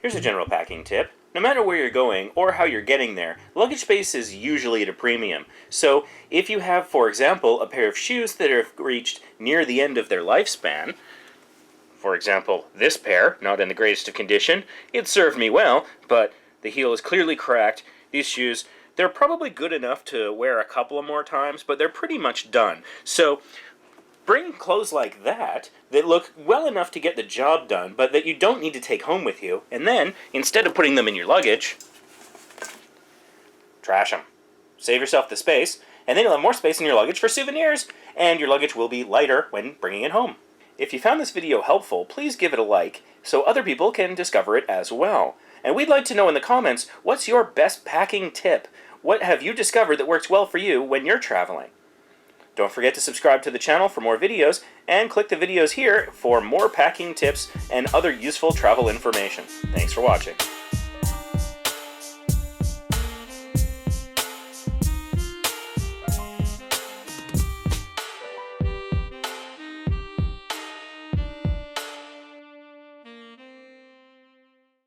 Here's a general packing tip. No matter where you're going or how you're getting there, luggage space is usually at a premium. So if you have, for example, a pair of shoes that have reached near the end of their lifespan, for example, this pair, not in the greatest of condition, it served me well, but the heel is clearly cracked. These shoes, they're probably good enough to wear a couple of more times, but they're pretty much done. So bring clothes like that look well enough to get the job done, but that you don't need to take home with you, and then, instead of putting them in your luggage, trash them. Save yourself the space, and then you'll have more space in your luggage for souvenirs, and your luggage will be lighter when bringing it home. If you found this video helpful, please give it a like so other people can discover it as well. And we'd like to know in the comments, what's your best packing tip? What have you discovered that works well for you when you're traveling? Don't forget to subscribe to the channel for more videos, and click the videos here for more packing tips and other useful travel information. Thanks for watching.